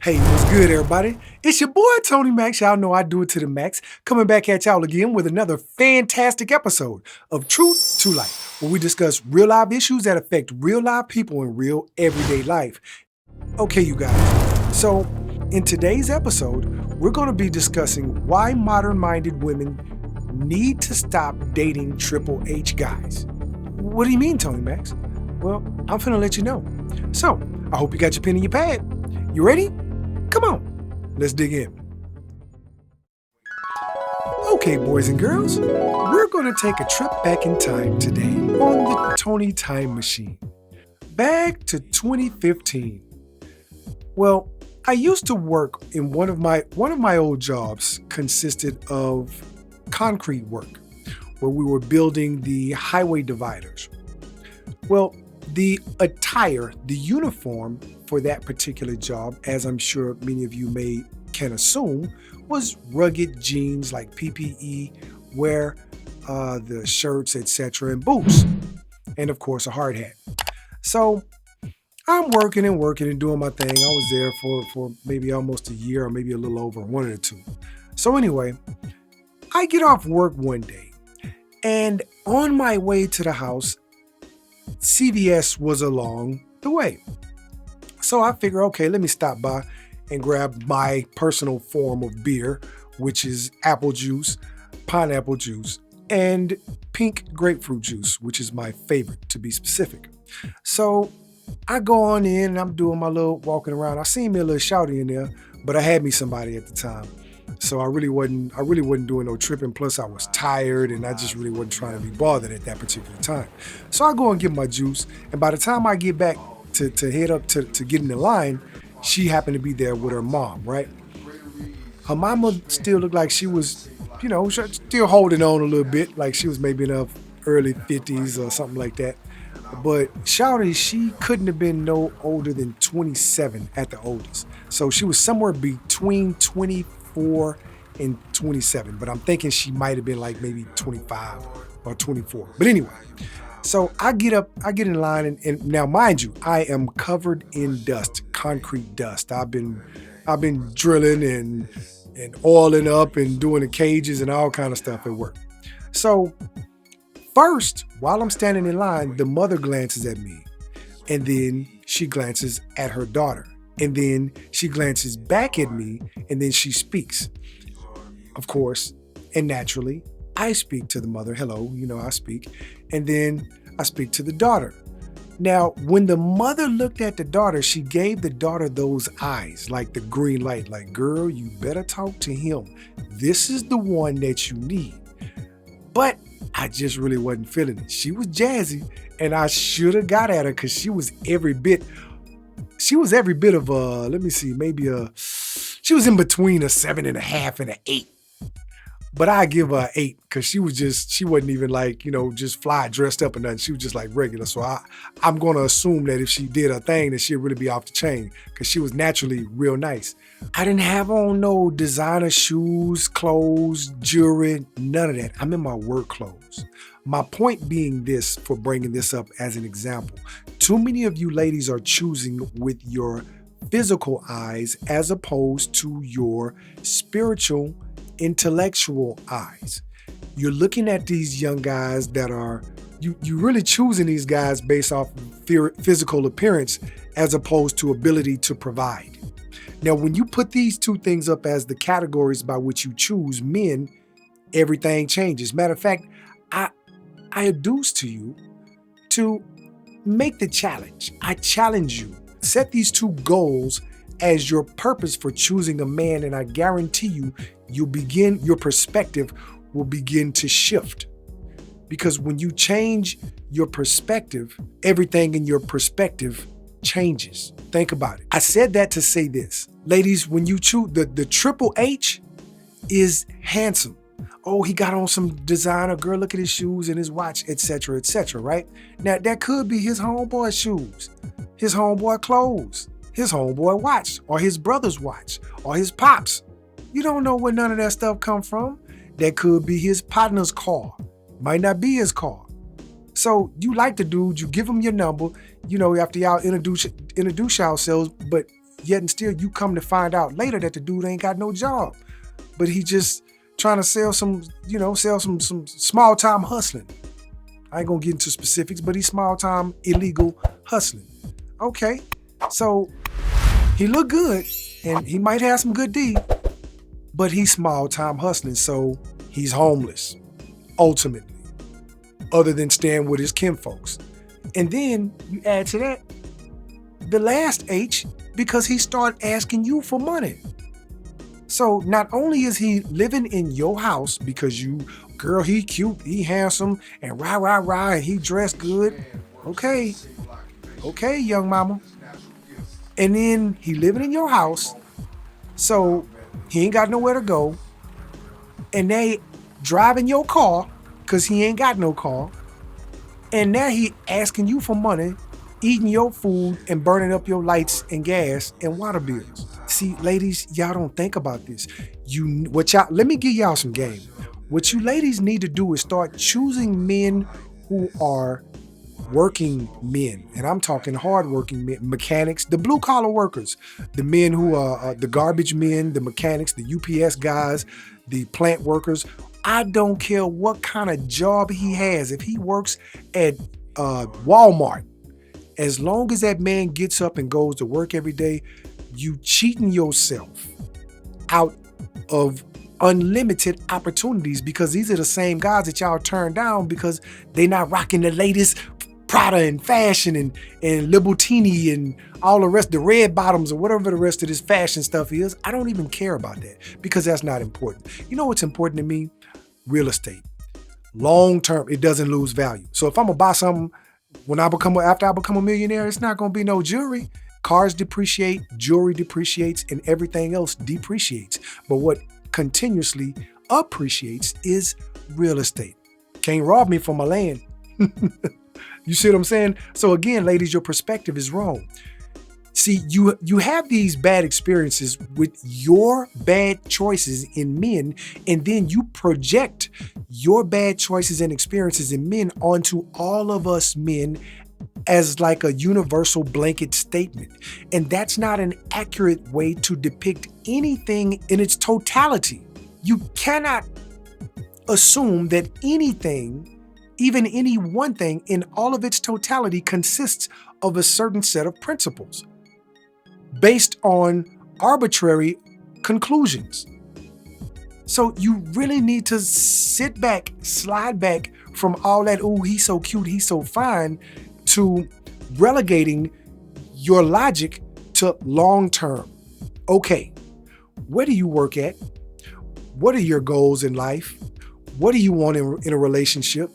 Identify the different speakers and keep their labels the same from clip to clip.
Speaker 1: Hey, what's good, everybody? It's your boy, Tony Max. Y'all know I do it to the max. Coming back at y'all again with another fantastic episode of Truth to Life, where we discuss real life issues that affect real life people in real everyday life. Okay, you guys. So, in today's episode, we're going to be discussing why modern-minded women need to stop dating Triple H guys. What do you mean, Tony Max? Well, I'm finna let you know. So, I hope you got your pen and your pad. You ready? Come on, let's dig in. Okay, boys and girls, we're going to take a trip back in time today on the Tony Time Machine. Back to 2015. Well, I used to work in one of my old jobs consisted of concrete work, where we were building the highway dividers. Well, the attire, the uniform for that particular job, as I'm sure many of you can assume, was rugged jeans like PPE, wear the shirts, etc., and boots, and of course a hard hat. So I'm working and doing my thing. I was there for maybe almost a year or maybe a little over, one of the two. So anyway, I get off work one day, and on my way to the house, CVS was along the way. So I figure, okay, let me stop by and grab my personal form of beer, which is apple juice, pineapple juice, and pink grapefruit juice, which is my favorite, to be specific. So I go on in and I'm doing my little walking around. I seen me a little shouty in there, but I had me somebody at the time. So I really wasn't doing no tripping. Plus I was tired and I just really wasn't trying to be bothered at that particular time. So I go and get my juice. And by the time I get back to head up to get in the line, she happened to be there with her mom, right? Her mama still looked like she was, still holding on a little bit, like she was maybe in her early 50s or something like that. But shouty, she couldn't have been no older than 27 at the oldest. So she was somewhere between 24 and 27, but I'm thinking she might have been like maybe 25 or 24. But anyway, so I get in line, and now mind you, I am covered in dust, concrete dust. I've been drilling and oiling up and doing the cages and all kind of stuff at work. So first, while I'm standing in line, the mother glances at me, and then she glances at her daughter. And then she glances back at me, and then she speaks. Of course, and naturally, I speak to the mother. Hello, I speak. And then I speak to the daughter. Now, when the mother looked at the daughter, she gave the daughter those eyes, like the green light, like, girl, you better talk to him. This is the one that you need. But I just really wasn't feeling it. She was jazzy, and I should have got at her because she was every bit of she was in between a 7.5 and an 8. But I give her an 8 because she wasn't even like, just fly dressed up or nothing. She was just like regular. So I'm going to assume that if she did her thing, that she'd really be off the chain because she was naturally real nice. I didn't have on no designer shoes, clothes, jewelry, none of that. I'm in my work clothes. My point being this, for bringing this up as an example, too many of you ladies are choosing with your physical eyes as opposed to your spiritual, intellectual eyes. You're looking at these young guys that are, you really choosing these guys based off physical appearance as opposed to ability to provide. Now, when you put these two things up as the categories by which you choose men, everything changes. Matter of fact, I adduce to you to make the challenge. I challenge you. Set these two goals as your purpose for choosing a man, and I guarantee you, your perspective will begin to shift. Because when you change your perspective, everything in your perspective changes. Think about it. I said that to say this. Ladies, when you choose, the Triple H is handsome. Oh, he got on some designer, girl, look at his shoes and his watch, etc., right? Now, that could be his homeboy's shoes, his homeboy clothes, his homeboy watch, or his brother's watch, or his pops. You don't know where none of that stuff come from. That could be his partner's car. Might not be his car. So you like the dude, you give him your number, after y'all introduce yourselves, but yet and still you come to find out later that the dude ain't got no job. But he just trying to sell some small time hustling. I ain't gonna get into specifics, but he's small time illegal hustling. Okay, so he look good and he might have some good deed, but he's small time hustling, so he's homeless, ultimately, other than staying with his kinfolks. And then you add to that the last H, because he started asking you for money. So not only is he living in your house because you, girl, he cute, he handsome, and rah, and he dressed good. Okay, young mama. And then he living in your house, so he ain't got nowhere to go. And they driving your car, because he ain't got no car. And now he asking you for money, eating your food, and burning up your lights and gas and water bills. See, ladies, y'all don't think about this. Let me give y'all some game. What you ladies need to do is start choosing men who are working men. And I'm talking hardworking men, mechanics, the blue collar workers, the men who are the garbage men, the mechanics, the UPS guys, the plant workers. I don't care what kind of job he has. If he works at Walmart, as long as that man gets up and goes to work every day, you cheating yourself out of unlimited opportunities, because these are the same guys that y'all turn down because they not rocking the latest Prada and fashion and Libertini and all the rest, the red bottoms or whatever the rest of this fashion stuff is. I don't even care about that because that's not important. You know what's important to me? Real estate. Long term, it doesn't lose value. So if I'm gonna buy something after I become a millionaire, it's not gonna be no jewelry. Cars depreciate, jewelry depreciates, and everything else depreciates. But what continuously appreciates is real estate. Can't rob me from my land. You see what I'm saying? So again, ladies, your perspective is wrong. See, you have these bad experiences with your bad choices in men, and then you project your bad choices and experiences in men onto all of us men as like a universal blanket statement. And that's not an accurate way to depict anything in its totality. You cannot assume that anything, even any one thing in all of its totality, consists of a certain set of principles based on arbitrary conclusions. So you really need to sit back, slide back from all that, oh, he's so cute, he's so fine, to relegating your logic to long term. Okay, where do you work at? What are your goals in life? What do you want in a relationship?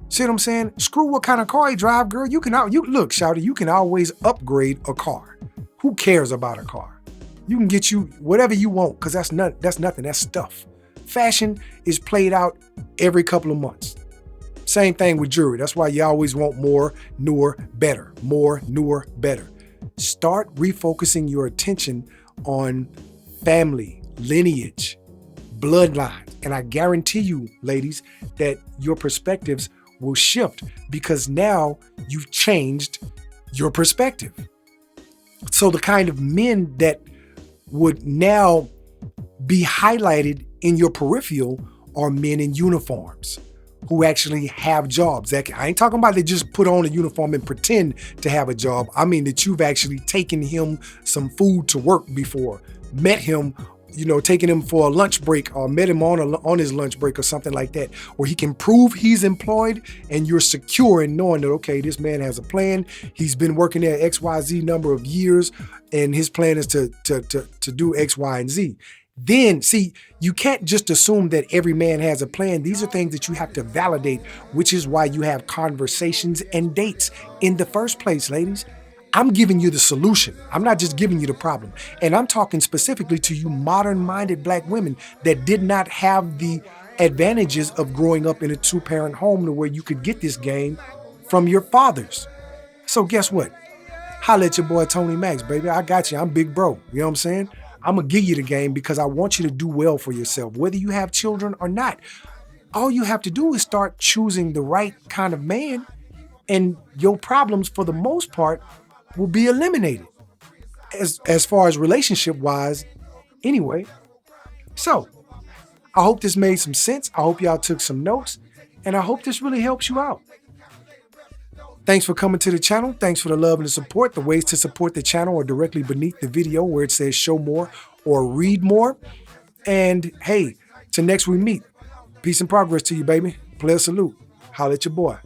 Speaker 1: See what I'm saying? Screw what kind of car you drive, girl. Look, shawty, you can always upgrade a car. Who cares about a car? You can get you whatever you want, because that's nothing, that's stuff. Fashion is played out every couple of months. Same thing with jewelry. That's why you always want more, newer, better. More, newer, better. Start refocusing your attention on family, lineage, bloodline. And I guarantee you, ladies, that your perspectives will shift because now you've changed your perspective. So the kind of men that would now be highlighted in your peripheral are men in uniforms who actually have jobs. I ain't talking about they just put on a uniform and pretend to have a job. I mean that you've actually taken him some food to work before, met him, taking him for a lunch break or met him on his lunch break or something like that, where he can prove he's employed and you're secure in knowing that, okay, this man has a plan. He's been working there XYZ number of years and his plan is to do X, Y, and Z. Then, see, you can't just assume that every man has a plan. These are things that you have to validate, which is why you have conversations and dates in the first place, ladies. I'm giving you the solution. I'm not just giving you the problem. And I'm talking specifically to you modern-minded black women that did not have the advantages of growing up in a two-parent home to where you could get this game from your fathers. So guess what? Holla at your boy Tony Max, baby. I got you. I'm big bro. You know what I'm saying? I'm going to give you the game because I want you to do well for yourself, whether you have children or not. All you have to do is start choosing the right kind of man, and your problems, for the most part, will be eliminated. as far as relationship wise anyway. So I hope this made some sense. I hope y'all took some notes, and I hope this really helps you out. Thanks for coming to the channel. Thanks for the love and the support. The ways to support the channel are directly beneath the video where it says show more or read more. And hey, till next we meet. Peace and progress to you, baby. Player salute. Holla at your boy.